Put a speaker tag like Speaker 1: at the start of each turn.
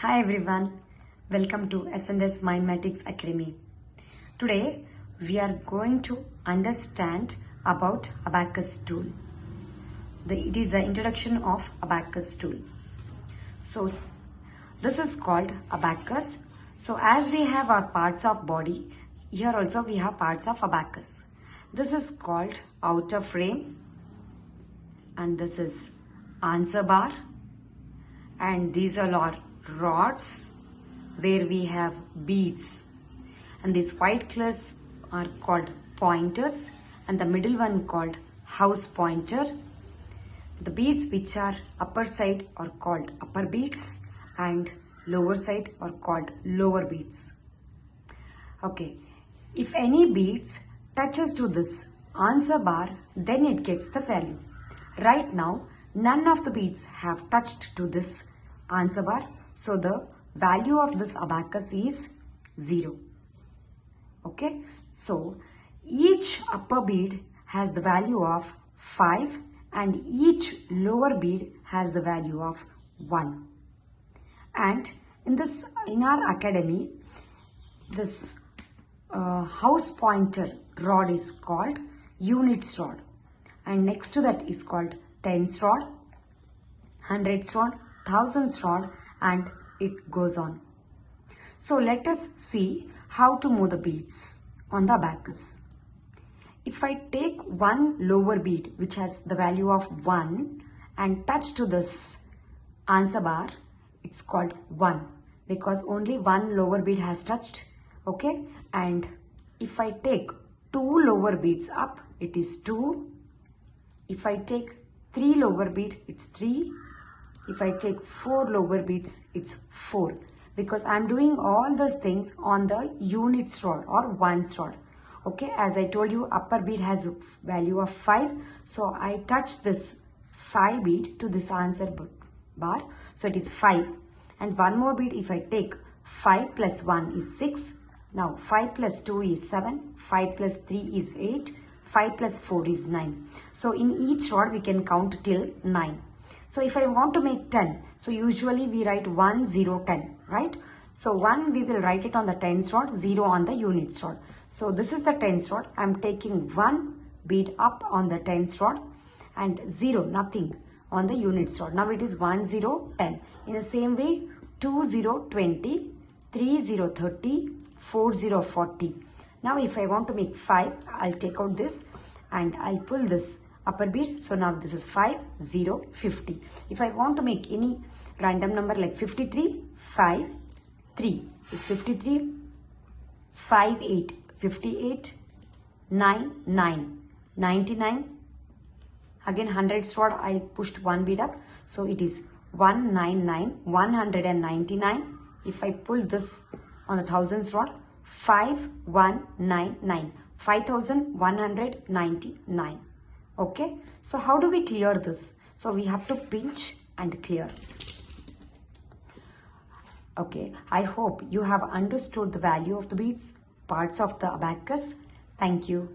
Speaker 1: Hi everyone, welcome to S&S Mindmatics Academy. Today we are going to understand about Abacus tool. It is the introduction of Abacus tool. So this is called Abacus. So as we have our parts of body, here also we have parts of Abacus. This is called outer frame and this is answer bar, and these are our rods where we have beads, and these white colors are called pointers and the middle one called house pointer. The beads which are upper side are called upper beads and lower side are called lower beads. Okay, if any beads touches to this answer bar, then it gets the value. Right now none of the beads have touched to this answer bar, so the value of this abacus is 0. Okay, so each upper bead has the value of 5 and each lower bead has the value of 1. And in our academy, this house pointer rod is called units rod, and next to that is called tens rod, hundreds rod, thousands rod, and it goes on. So let us see how to move the beads on the abacus. If I take one lower bead which has the value of 1 and touch to this answer bar, it's called 1 because only one lower bead has touched. Okay, and if I take 2 lower beads up, it is 2. If I take 3 lower bead, it's 3. If I take 4 lower beads, it's 4, because I'm doing all those things on the units rod or ones rod. Okay, as I told you, upper bead has a value of 5, so I touch this 5 bead to this answer bar, so it is 5. And one more bead, if I take 5 plus 1 is 6. Now 5 plus 2 is 7, 5 plus 3 is 8, 5 plus 4 is 9. So in each rod we can count till 9. So if I want to make 10, so usually we write 1, 0, 10, right? So 1 we will write it on the tens rod, 0 on the units rod. So this is the tens rod. I am taking 1 bead up on the tens rod and 0, nothing on the units rod. Now it is 1, 0, 10. In the same way, 2, 0, 20, 3, 0, 30, 4, 0, 40. Now if I want to make 5, I'll take out this and I'll pull this upper bead. So now this is 5, 0, 50. If I want to make any random number like 53, 5, 3 is 53, 5, 8, 58, 9, 9, 99. Again hundreds rod, I pushed one bead up. So it is 199, 199. If I pull this on the thousands rod, 5199, 5199. Okay, so how do we clear this? So we have to pinch and clear. Okay, I hope you have understood the value of the beads, parts of the abacus. Thank you.